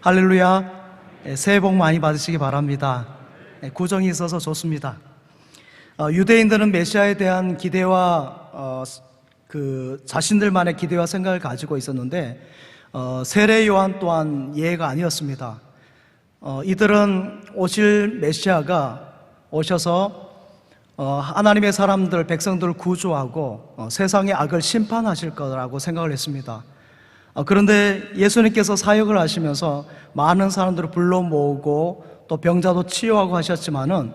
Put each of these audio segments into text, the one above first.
할렐루야. 새해 복 많이 받으시기 바랍니다. 구정이 있어서 좋습니다. 유대인들은 메시아에 대한 기대와 자신들만의 기대와 생각을 가지고 있었는데 세례 요한 또한 예외가 아니었습니다. 이들은 오실 메시아가 오셔서 하나님의 사람들, 백성들을 구주하고 세상의 악을 심판하실 거라고 생각을 했습니다. 그런데 예수님께서 사역을 하시면서 많은 사람들을 불러 모으고 또 병자도 치유하고 하셨지만은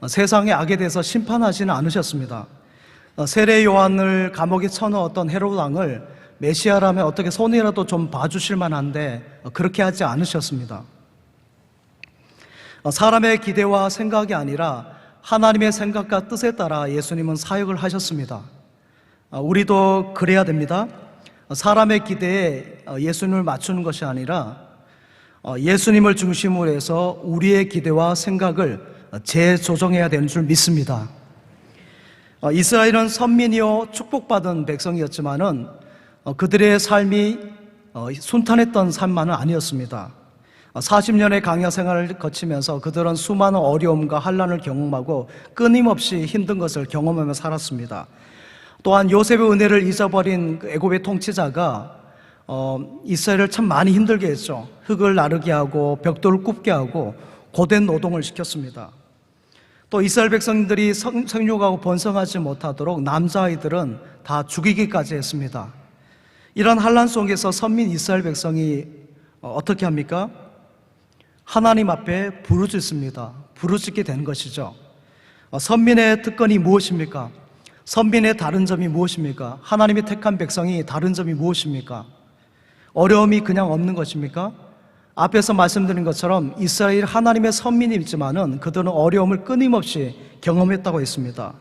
세상의 악에 대해서 심판하지는 않으셨습니다. 세례 요한을 감옥에 쳐넣었던 헤로드 왕을 메시아라면 어떻게 손이라도 좀 봐주실 만한데 그렇게 하지 않으셨습니다. 사람의 기대와 생각이 아니라 하나님의 생각과 뜻에 따라 예수님은 사역을 하셨습니다. 우리도 그래야 됩니다. 사람의 기대에 예수님을 맞추는 것이 아니라 예수님을 중심으로 해서 우리의 기대와 생각을 재조정해야 되는 줄 믿습니다. 이스라엘은 선민이요 축복받은 백성이었지만은 그들의 삶이 순탄했던 삶만은 아니었습니다. 40년의 광야 생활을 거치면서 그들은 수많은 어려움과 환난을 경험하고 끊임없이 힘든 것을 경험하며 살았습니다. 또한 요셉의 은혜를 잊어버린 애굽의 통치자가 이스라엘을 참 많이 힘들게 했죠. 흙을 나르게 하고 벽돌을 굽게 하고 고된 노동을 시켰습니다. 또 이스라엘 백성들이 생육하고 번성하지 못하도록 남자아이들은 다 죽이기까지 했습니다. 이런 환난 속에서 선민 이스라엘 백성이 어떻게 합니까? 하나님 앞에 부르짖습니다. 부르짖게 된 것이죠. 선민의 특권이 무엇입니까? 선민의 다른 점이 무엇입니까? 하나님이 택한 백성이 다른 점이 무엇입니까? 어려움이 그냥 없는 것입니까? 앞에서 말씀드린 것처럼 이스라엘 하나님의 선민이지만은 그들은 어려움을 끊임없이 경험했다고 했습니다.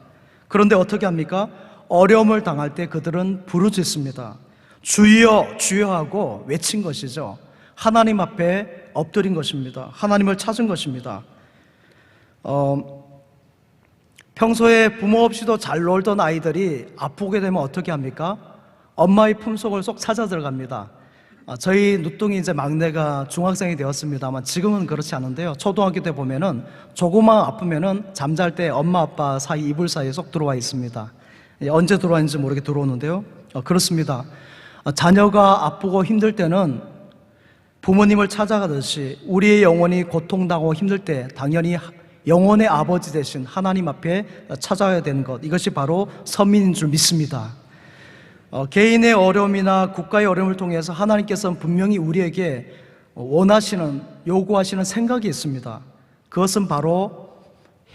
그런데 어떻게 합니까? 어려움을 당할 때 그들은 부르짖습니다. 주여 주여 하고 외친 것이죠. 하나님 앞에 엎드린 것입니다. 하나님을 찾은 것입니다. 평소에 부모 없이도 잘 놀던 아이들이 아프게 되면 어떻게 합니까? 엄마의 품속을 쏙 찾아 들어갑니다. 저희 누뚱이 이제 막내가 중학생이 되었습니다만 지금은 그렇지 않은데요. 초등학교 때 보면은 조금만 아프면은 잠잘 때 엄마 아빠 사이 이불 사이에 쏙 들어와 있습니다. 언제 들어왔는지 모르게 들어오는데요. 그렇습니다. 자녀가 아프고 힘들 때는 부모님을 찾아가듯이 우리의 영혼이 고통당하고 힘들 때 당연히 영혼의 아버지 되신 하나님 앞에 찾아야 되는 것, 이것이 바로 선민인 줄 믿습니다. 개인의 어려움이나 국가의 어려움을 통해서 하나님께서는 분명히 우리에게 원하시는, 요구하시는 생각이 있습니다. 그것은 바로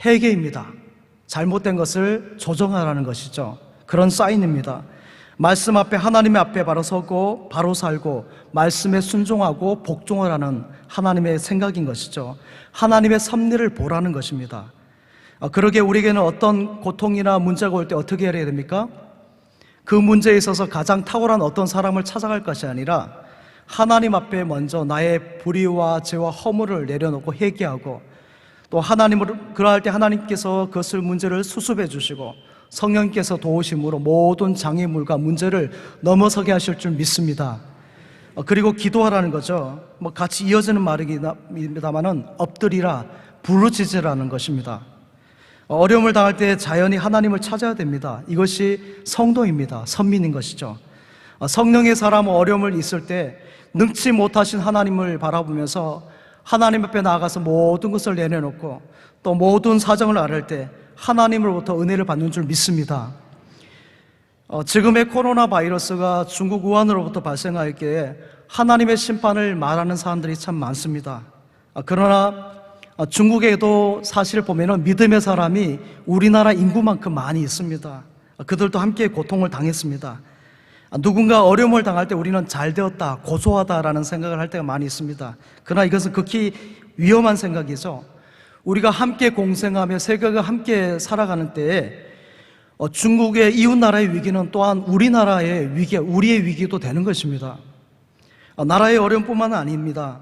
회개입니다. 잘못된 것을 조정하라는 것이죠. 그런 사인입니다. 말씀 앞에, 하나님의 앞에 바로 서고 바로 살고 말씀에 순종하고 복종을 하는 하나님의 생각인 것이죠. 하나님의 섭리를 보라는 것입니다. 그러게 우리에게는 어떤 고통이나 문제가 올 때 어떻게 해야 됩니까? 그 문제에 있어서 가장 탁월한 어떤 사람을 찾아갈 것이 아니라 하나님 앞에 먼저 나의 불의와 죄와 허물을 내려놓고 회개하고 또 그러할 때 하나님께서 그것을 문제를 수습해 주시고 성령께서 도우심으로 모든 장애물과 문제를 넘어서게 하실 줄 믿습니다. 그리고 기도하라는 거죠. 같이 이어지는 말입니다만은 엎드리라, 부르짖으라는 것입니다. 어려움을 당할 때 자연히 하나님을 찾아야 됩니다. 이것이 성도입니다. 선민인 것이죠. 성령의 사람은 어려움을 있을 때 능치 못하신 하나님을 바라보면서 하나님 앞에 나아가서 모든 것을 내려놓고 또 모든 사정을 앓을 때 하나님으로부터 은혜를 받는 줄 믿습니다. 지금의 코로나 바이러스가 중국 우한으로부터 발생할 때 하나님의 심판을 말하는 사람들이 참 많습니다. 그러나 중국에도 사실 보면은 믿음의 사람이 우리나라 인구만큼 많이 있습니다. 그들도 함께 고통을 당했습니다. 누군가 어려움을 당할 때 우리는 잘 되었다, 고소하다라는 생각을 할 때가 많이 있습니다. 그러나 이것은 극히 위험한 생각이죠. 우리가 함께 공생하며 세계가 함께 살아가는 때에 중국의 이웃나라의 위기는 또한 우리나라의 위기, 우리의 위기도 되는 것입니다. 나라의 어려움뿐만 아닙니다.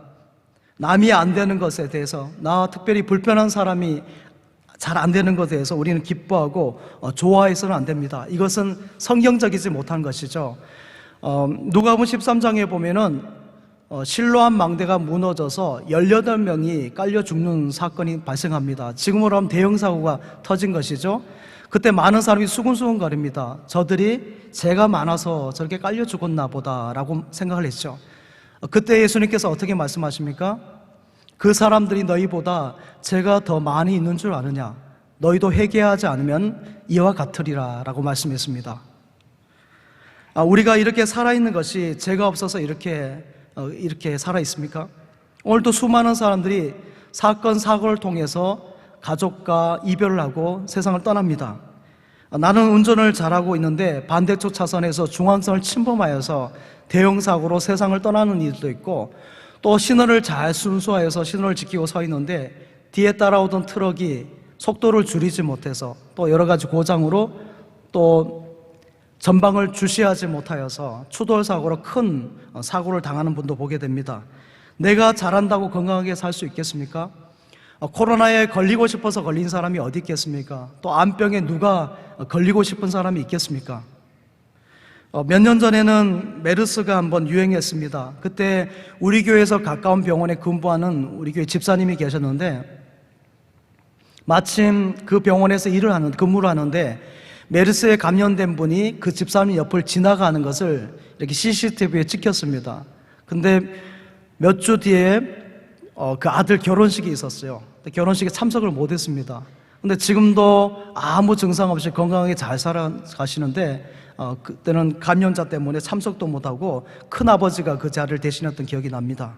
남이 안 되는 것에 대해서, 나 특별히 불편한 사람이 잘 안 되는 것에 대해서 우리는 기뻐하고 좋아해서는 안 됩니다. 이것은 성경적이지 못한 것이죠. 누가복음 13장에 보면은 실로암 망대가 무너져서 18명이 깔려 죽는 사건이 발생합니다. 지금으로 하면 대형 사고가 터진 것이죠. 그때 많은 사람이 수근수근거립니다. 저들이 죄가 많아서 저렇게 깔려 죽었나 보다라고 생각을 했죠. 그때 예수님께서 어떻게 말씀하십니까? 그 사람들이 너희보다 죄가 더 많이 있는 줄 아느냐? 너희도 회개하지 않으면 이와 같으리라 라고 말씀했습니다. 우리가 이렇게 살아있는 것이 죄가 없어서 이렇게 살아있습니까? 오늘도 수많은 사람들이 사건, 사고를 통해서 가족과 이별을 하고 세상을 떠납니다. 나는 운전을 잘하고 있는데 반대쪽 차선에서 중앙선을 침범하여서 대형 사고로 세상을 떠나는 일도 있고, 또 신호를 잘 순수하여서 신호를 지키고 서 있는데 뒤에 따라오던 트럭이 속도를 줄이지 못해서 또 여러 가지 고장으로 또 전방을 주시하지 못하여서 추돌 사고로 큰 사고를 당하는 분도 보게 됩니다. 내가 잘한다고 건강하게 살 수 있겠습니까? 코로나에 걸리고 싶어서 걸린 사람이 어디 있겠습니까? 또 암병에 누가 걸리고 싶은 사람이 있겠습니까? 몇 년 전에는 메르스가 한번 유행했습니다. 그때 우리 교회에서 가까운 병원에 근무하는 우리 교회 집사님이 계셨는데, 마침 그 병원에서 근무를 하는데 메르스에 감염된 분이 그 집사님 옆을 지나가는 것을 이렇게 CCTV에 찍혔습니다. 근데 몇 주 뒤에 그 아들 결혼식이 있었어요. 결혼식에 참석을 못했습니다. 근데 지금도 아무 증상 없이 건강하게 잘 살아가시는데, 그때는 감염자 때문에 참석도 못하고 큰아버지가 그 자리를 대신했던 기억이 납니다.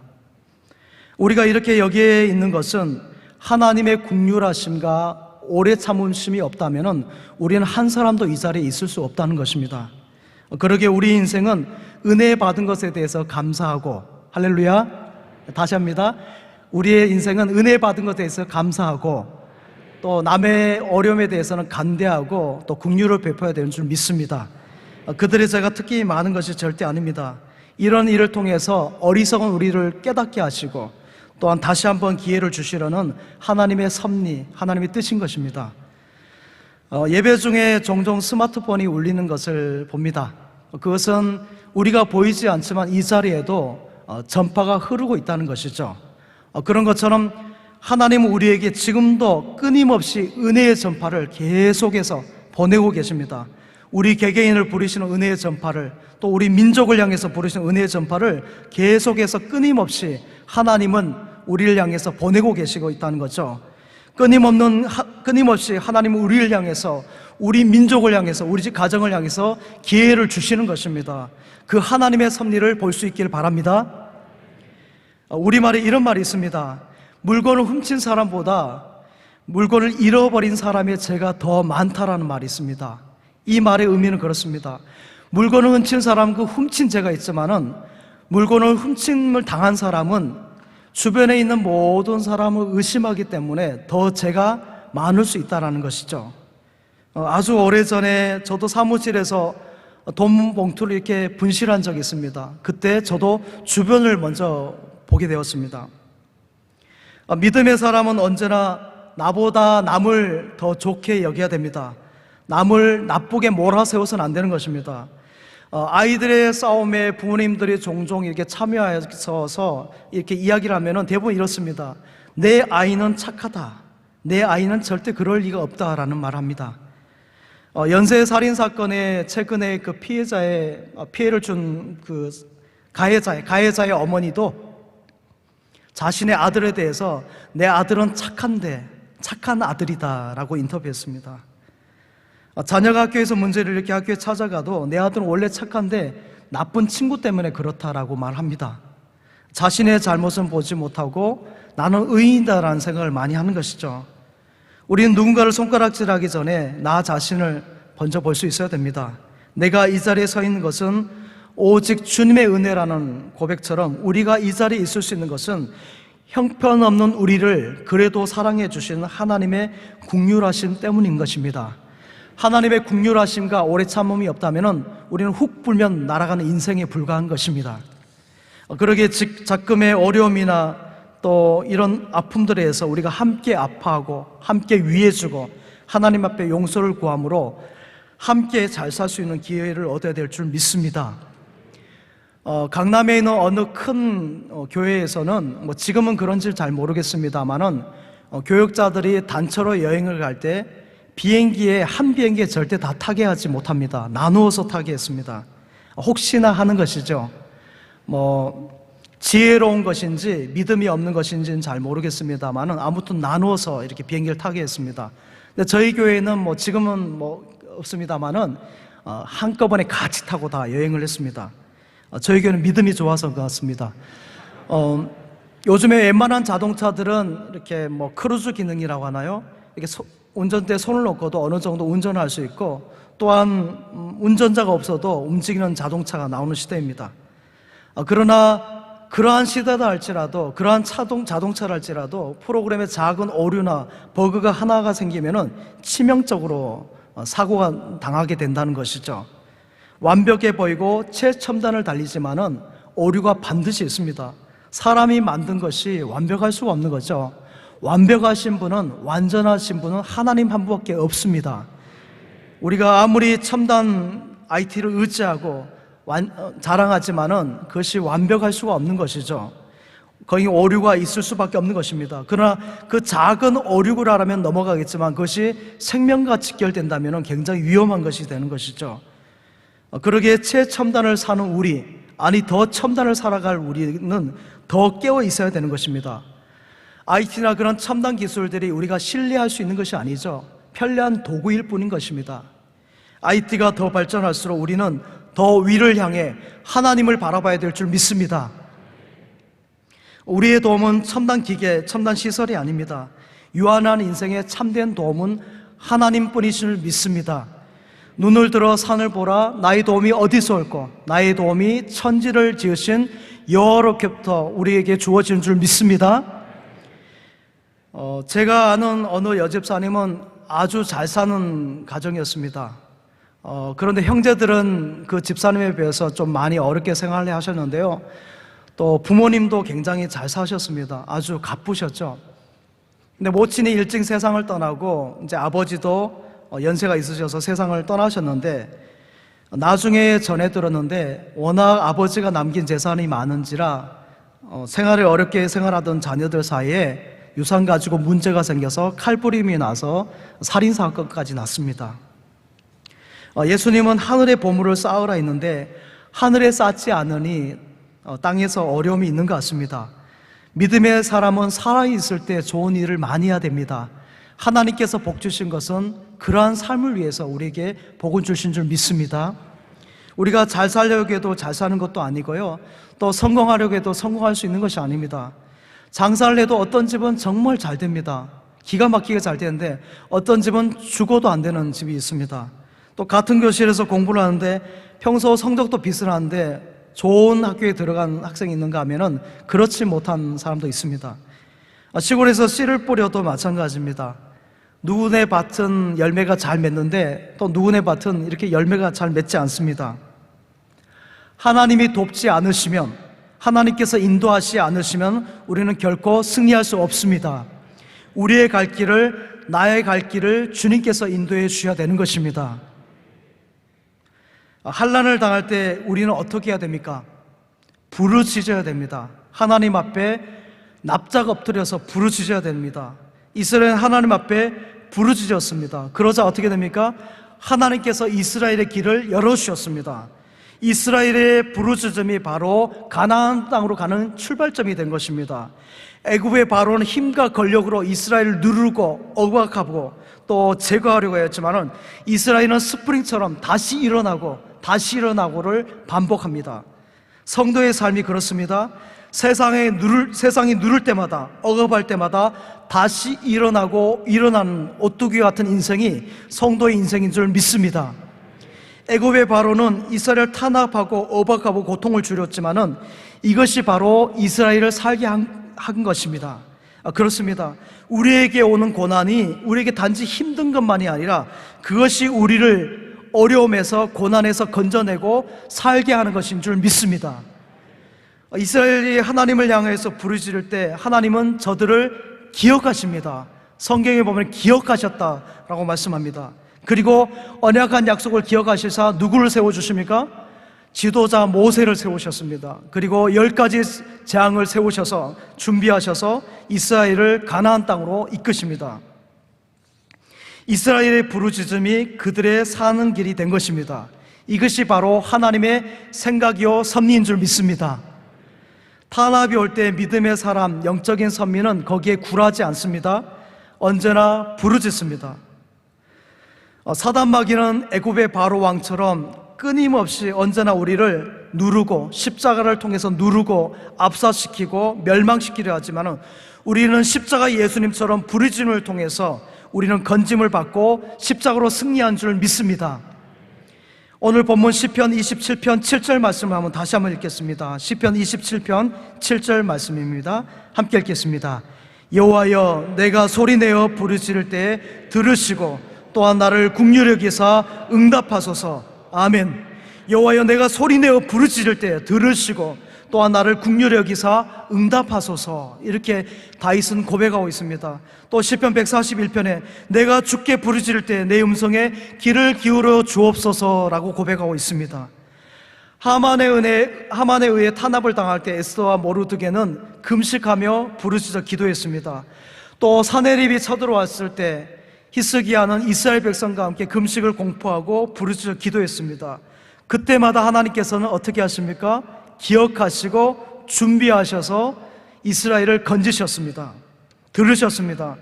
우리가 이렇게 여기에 있는 것은 하나님의 긍휼하심과 오래 참으심이 없다면 우리는 한 사람도 이 자리에 있을 수 없다는 것입니다. 그러게 우리 인생은 은혜 받은 것에 대해서 감사하고, 할렐루야, 다시 합니다. 우리의 인생은 은혜 받은 것에 대해서 감사하고, 또 남의 어려움에 대해서는 간대하고 또 긍휼을 베풀어야 되는 줄 믿습니다. 그들의 죄가 특히 많은 것이 절대 아닙니다. 이런 일을 통해서 어리석은 우리를 깨닫게 하시고 또한 다시 한번 기회를 주시려는 하나님의 섭리, 하나님의 뜻인 것입니다. 예배 중에 종종 스마트폰이 울리는 것을 봅니다. 그것은 우리가 보이지 않지만 이 자리에도 전파가 흐르고 있다는 것이죠. 그런 것처럼 하나님은 우리에게 지금도 끊임없이 은혜의 전파를 계속해서 보내고 계십니다. 우리 개개인을 부르시는 은혜의 전파를, 또 우리 민족을 향해서 부르시는 은혜의 전파를 계속해서 끊임없이 하나님은 우리를 향해서 보내고 계시고 있다는 거죠. 끊임없이 하나님은 우리를 향해서, 우리 민족을 향해서, 우리 집 가정을 향해서 기회를 주시는 것입니다. 그 하나님의 섭리를 볼 수 있기를 바랍니다. 우리말에 이런 말이 있습니다. 물건을 훔친 사람보다 물건을 잃어버린 사람의 죄가 더 많다라는 말이 있습니다. 이 말의 의미는 그렇습니다. 물건을 훔친 사람은 그 훔친 죄가 있지만은 물건을 훔침을 당한 사람은 주변에 있는 모든 사람을 의심하기 때문에 더 죄가 많을 수 있다는 것이죠. 아주 오래전에 저도 사무실에서 돈 봉투를 이렇게 분실한 적이 있습니다. 그때 저도 주변을 먼저 보게 되었습니다. 믿음의 사람은 언제나 나보다 남을 더 좋게 여겨야 됩니다. 남을 나쁘게 몰아세워서는 안 되는 것입니다. 아이들의 싸움에 부모님들이 종종 이렇게 참여하셔서 이렇게 이야기를 하면은 대부분 이렇습니다. 내 아이는 착하다. 내 아이는 절대 그럴 리가 없다라는 말을 합니다. 연쇄 살인 사건에 최근에 그 피해를 준 그 가해자의 어머니도 자신의 아들에 대해서 내 아들은 착한 아들이다라고 인터뷰했습니다. 자녀가 학교에서 문제를 일으켜 학교에 찾아가도 내 아들은 원래 착한데 나쁜 친구 때문에 그렇다라고 말합니다. 자신의 잘못은 보지 못하고 나는 의인이다라는 생각을 많이 하는 것이죠. 우리는 누군가를 손가락질하기 전에 나 자신을 먼저 볼 수 있어야 됩니다. 내가 이 자리에 서 있는 것은 오직 주님의 은혜라는 고백처럼 우리가 이 자리에 있을 수 있는 것은 형편없는 우리를 그래도 사랑해 주시는 하나님의 긍휼하심 때문인 것입니다. 하나님의 긍휼하심과 오래 참음이 없다면 우리는 훅 불면 날아가는 인생에 불과한 것입니다. 그러기에 작금의 어려움이나 또 이런 아픔들에서 우리가 함께 아파하고 함께 위해주고 하나님 앞에 용서를 구함으로 함께 잘 살 수 있는 기회를 얻어야 될 줄 믿습니다. 강남에 있는 어느 큰 교회에서는 지금은 그런지 잘 모르겠습니다만은 교역자들이 단체로 여행을 갈 때 한 비행기에 절대 다 타게 하지 못합니다. 나누어서 타게 했습니다. 혹시나 하는 것이죠. 지혜로운 것인지 믿음이 없는 것인지는 잘 모르겠습니다만은 아무튼 나누어서 이렇게 비행기를 타게 했습니다. 근데 저희 교회는 지금은 없습니다만은 한꺼번에 같이 타고 다 여행을 했습니다. 저희 교회는 믿음이 좋아서 그렇습니다. 요즘에 웬만한 자동차들은 이렇게 크루즈 기능이라고 하나요? 이렇게 운전대에 손을 놓고도 어느 정도 운전을 할 수 있고, 또한 운전자가 없어도 움직이는 자동차가 나오는 시대입니다. 그러나 그러한 시대다 할지라도, 그러한 자동차를 할지라도 프로그램에 작은 오류나 버그가 하나가 생기면은 치명적으로 사고가 당하게 된다는 것이죠. 완벽해 보이고 최첨단을 달리지만은 오류가 반드시 있습니다. 사람이 만든 것이 완벽할 수가 없는 거죠. 완벽하신 분은, 완전하신 분은 하나님 한 분밖에 없습니다. 우리가 아무리 첨단 IT를 의지하고 자랑하지만은 그것이 완벽할 수가 없는 것이죠. 거기 오류가 있을 수밖에 없는 것입니다. 그러나 그 작은 오류라면 넘어가겠지만 그것이 생명과 직결된다면 굉장히 위험한 것이 되는 것이죠. 그러기에 최첨단을 사는 더 첨단을 살아갈 우리는 더 깨어 있어야 되는 것입니다. IT나 그런 첨단 기술들이 우리가 신뢰할 수 있는 것이 아니죠. 편리한 도구일 뿐인 것입니다. IT가 더 발전할수록 우리는 더 위를 향해 하나님을 바라봐야 될 줄 믿습니다. 우리의 도움은 첨단 기계, 첨단 시설이 아닙니다. 유한한 인생의 참된 도움은 하나님뿐이신 줄 믿습니다. 눈을 들어 산을 보라. 나의 도움이 어디서 올꼬? 나의 도움이 천지를 지으신 여호와로부터 우리에게 주어지는 줄 믿습니다. 제가 아는 어느 여집사님은 아주 잘 사는 가정이었습니다. 그런데 형제들은 그 집사님에 비해서 좀 많이 어렵게 생활을 하셨는데요. 또 부모님도 굉장히 잘 사셨습니다. 아주 가쁘셨죠. 근데 모친이 일찍 세상을 떠나고 이제 아버지도 연세가 있으셔서 세상을 떠나셨는데, 나중에 전해 들었는데 워낙 아버지가 남긴 재산이 많은지라 생활을 어렵게 생활하던 자녀들 사이에 유산 가지고 문제가 생겨서 칼부림이 나서 살인사건까지 났습니다. 예수님은 하늘의 보물을 쌓으라 했는데 하늘에 쌓지 않으니 땅에서 어려움이 있는 것 같습니다. 믿음의 사람은 살아있을 때 좋은 일을 많이 해야 됩니다. 하나님께서 복 주신 것은 그러한 삶을 위해서 우리에게 복을 주신 줄 믿습니다. 우리가 잘 살려고 해도 잘 사는 것도 아니고요, 또 성공하려고 해도 성공할 수 있는 것이 아닙니다. 장사를 해도 어떤 집은 정말 잘 됩니다. 기가 막히게 잘 되는데 어떤 집은 죽어도 안 되는 집이 있습니다. 또 같은 교실에서 공부를 하는데 평소 성적도 비슷한데 좋은 학교에 들어간 학생이 있는가 하면은 그렇지 못한 사람도 있습니다. 시골에서 씨를 뿌려도 마찬가지입니다. 누구네 밭은 열매가 잘 맺는데 또 누구네 밭은 이렇게 열매가 잘 맺지 않습니다. 하나님이 돕지 않으시면, 하나님께서 인도하시지 않으시면 우리는 결코 승리할 수 없습니다. 우리의 갈 길을, 나의 갈 길을 주님께서 인도해 주셔야 되는 것입니다. 환난을 당할 때 우리는 어떻게 해야 됩니까? 부르짖어야 됩니다. 하나님 앞에 납작 엎드려서 부르짖어야 됩니다. 이스라엘은 하나님 앞에 부르짖었습니다. 그러자 어떻게 됩니까? 하나님께서 이스라엘의 길을 열어주셨습니다. 이스라엘의 부르짖음이 바로 가나안 땅으로 가는 출발점이 된 것입니다. 애굽의 바로는 힘과 권력으로 이스라엘을 누르고 억압하고 또 제거하려고 했지만은 이스라엘은 스프링처럼 다시 일어나고를 반복합니다. 성도의 삶이 그렇습니다. 세상이 누를 때마다, 억압할 때마다 다시 일어나는 오뚜기 같은 인생이 성도의 인생인 줄 믿습니다. 애굽의 바로는 이스라엘을 탄압하고 억압하고 고통을 주렸지만은 이것이 바로 이스라엘을 살게 한 것입니다. 그렇습니다. 우리에게 오는 고난이 우리에게 단지 힘든 것만이 아니라 그것이 우리를 어려움에서, 고난에서 건져내고 살게 하는 것인 줄 믿습니다. 이스라엘이 하나님을 향해서 부르짖을 때 하나님은 저들을 기억하십니다. 성경에 보면 기억하셨다라고 말씀합니다. 그리고 언약한 약속을 기억하시사 누구를 세워주십니까? 지도자 모세를 세우셨습니다. 그리고 10가지 재앙을 세우셔서 준비하셔서 이스라엘을 가나안 땅으로 이끄십니다. 이스라엘의 부르짖음이 그들의 사는 길이 된 것입니다. 이것이 바로 하나님의 생각이요 섭리인 줄 믿습니다. 탄압이 올 때 믿음의 사람, 영적인 선민은 거기에 굴하지 않습니다. 언제나 부르짖습니다. 사단 마귀는 애굽의 바로 왕처럼 끊임없이 언제나 우리를 누르고 십자가를 통해서 누르고 압사시키고 멸망시키려 하지만 우리는 십자가 예수님처럼 부르짖음을 통해서 우리는 건짐을 받고 십자가로 승리한 줄 믿습니다. 오늘 본문 시편 27편 7절 말씀을 다시 한번 읽겠습니다. 시편 27편 7절 말씀입니다. 함께 읽겠습니다. 여호와여, 내가 소리내어 부르짖을 때에 들으시고 또한 나를 긍휼히 여기사 응답하소서. 아멘. 여호와여, 내가 소리내어 부르짖을 때에 들으시고 또한 나를 긍휼히 여기사 응답하소서. 이렇게 다윗은 고백하고 있습니다. 또 시편 141편에 내가 주께 부르짖을 때 내 음성에 귀를 기울여 주옵소서라고 고백하고 있습니다. 하만에 의해 탄압을 당할 때 에스더와 모르드게는 금식하며 부르짖어 기도했습니다. 또 사내립이 쳐들어왔을 때 히스기야는 이스라엘 백성과 함께 금식을 공포하고 부르짖어 기도했습니다. 그때마다 하나님께서는 어떻게 하십니까? 기억하시고 준비하셔서 이스라엘을 건지셨습니다. 들으셨습니다.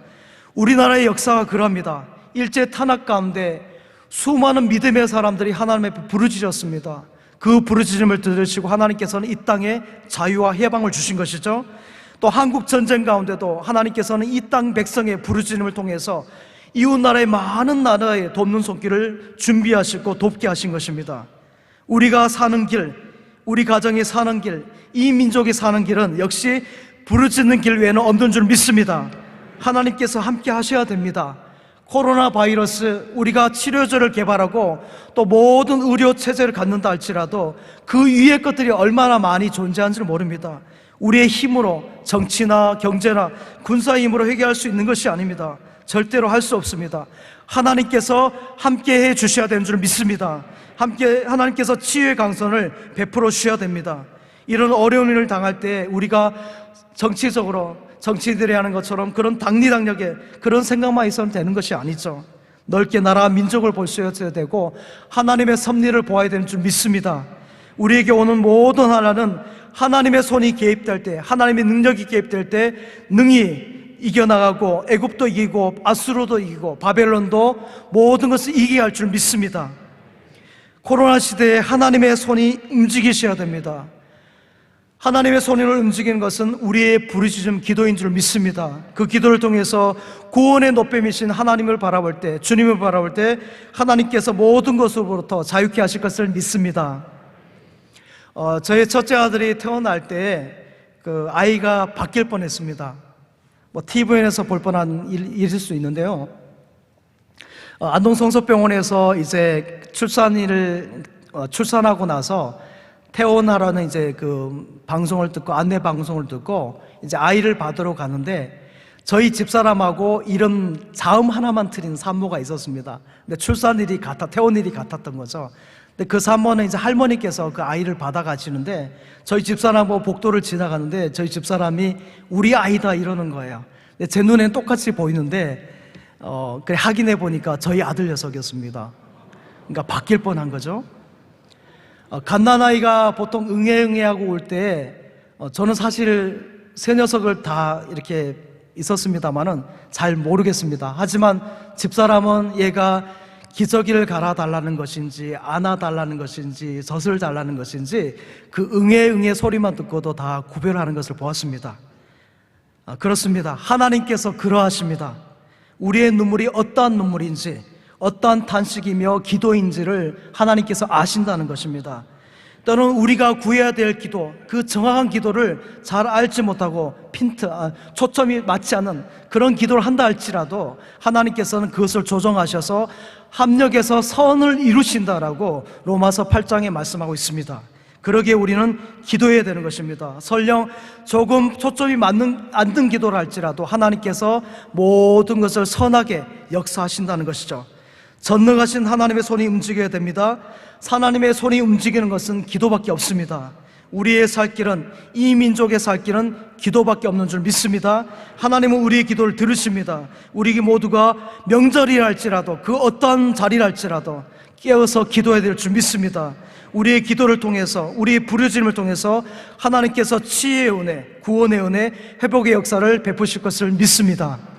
우리나라의 역사가 그럽니다. 일제 탄압 가운데 수많은 믿음의 사람들이 하나님 앞에 부르짖었습니다. 그 부르짖음을 들으시고 하나님께서는 이 땅에 자유와 해방을 주신 것이죠. 또 한국 전쟁 가운데도 하나님께서는 이 땅 백성의 부르짖음을 통해서 이웃나라의 많은 나라에 돕는 손길을 준비하시고 돕게 하신 것입니다. 우리가 사는 길, 우리 가정이 사는 길, 이 민족이 사는 길은 역시 부르짖는 길 외에는 없는 줄 믿습니다. 하나님께서 함께 하셔야 됩니다. 코로나 바이러스, 우리가 치료제를 개발하고 또 모든 의료 체제를 갖는다 할지라도 그 위의 것들이 얼마나 많이 존재하는지를 모릅니다. 우리의 힘으로 정치나 경제나 군사의 힘으로 해결할 수 있는 것이 아닙니다. 절대로 할 수 없습니다. 하나님께서 함께 해 주셔야 되는 줄 믿습니다. 하나님께서 치유의 강선을 베풀어 주셔야 됩니다. 이런 어려운 일을 당할 때 우리가 정치적으로 정치인들이 하는 것처럼 그런 당리당략에 그런 생각만 있으면 되는 것이 아니죠. 넓게 나라와 민족을 볼 수 있어야 되고 하나님의 섭리를 보아야 되는 줄 믿습니다. 우리에게 오는 모든 하나는 하나님의 손이 개입될 때, 하나님의 능력이 개입될 때 능히 이겨나가고 애굽도 이기고 아수르도 이기고 바벨론도 모든 것을 이기게 할 줄 믿습니다. 코로나 시대에 하나님의 손이 움직이셔야 됩니다. 하나님의 손을 움직이는 것은 우리의 부르짖음 기도인 줄 믿습니다. 그 기도를 통해서 구원의 노뱀이신 하나님을 바라볼 때, 주님을 바라볼 때 하나님께서 모든 것으로부터 자유케 하실 것을 믿습니다. 저희 첫째 아들이 태어날 때 그 아이가 바뀔 뻔했습니다. TVN에서 볼 뻔한 일일 수 있는데요. 안동성서병원에서 이제 출산하고 나서 퇴원하라는 이제 그 방송을 듣고 안내 방송을 듣고 이제 아이를 받으러 가는데 저희 집사람하고 이름 자음 하나만 틀린 산모가 있었습니다. 근데 출산일이 퇴원일이 같았던 거죠. 근데 그 산모는 이제 할머니께서 그 아이를 받아가시는데 저희 집사람하고 복도를 지나가는데 저희 집사람이 우리 아이다 이러는 거예요. 근데 제 눈엔 똑같이 보이는데 그래 확인해 보니까 저희 아들 녀석이었습니다. 그러니까 바뀔 뻔한 거죠. 갓난아이가 보통 응애응애하고 올 때 저는 사실 새 녀석을 다 이렇게 있었습니다만은 잘 모르겠습니다. 하지만 집사람은 얘가 기저귀를 갈아달라는 것인지 안아달라는 것인지 젖을 달라는 것인지 그 응애응애 소리만 듣고도 다 구별하는 것을 보았습니다. 그렇습니다. 하나님께서 그러하십니다. 우리의 눈물이 어떠한 눈물인지 어떠한 탄식이며 기도인지를 하나님께서 아신다는 것입니다. 또는 우리가 구해야 될 기도, 그 정확한 기도를 잘 알지 못하고 초점이 맞지 않는 그런 기도를 한다 할지라도 하나님께서는 그것을 조정하셔서 합력해서 선을 이루신다라고 로마서 8장에 말씀하고 있습니다. 그러기에 우리는 기도해야 되는 것입니다. 설령 조금 초점이 않는 기도를 할지라도 하나님께서 모든 것을 선하게 역사하신다는 것이죠. 전능하신 하나님의 손이 움직여야 됩니다. 하나님의 손이 움직이는 것은 기도밖에 없습니다. 우리의 살 길은, 이 민족의 살 길은 기도밖에 없는 줄 믿습니다. 하나님은 우리의 기도를 들으십니다. 우리 모두가 명절이랄지라도 그 어떤 자리랄지라도 깨어서 기도해야 될 줄 믿습니다. 우리의 기도를 통해서, 우리의 부르짖음을 통해서 하나님께서 치유의 은혜, 구원의 은혜, 회복의 역사를 베푸실 것을 믿습니다.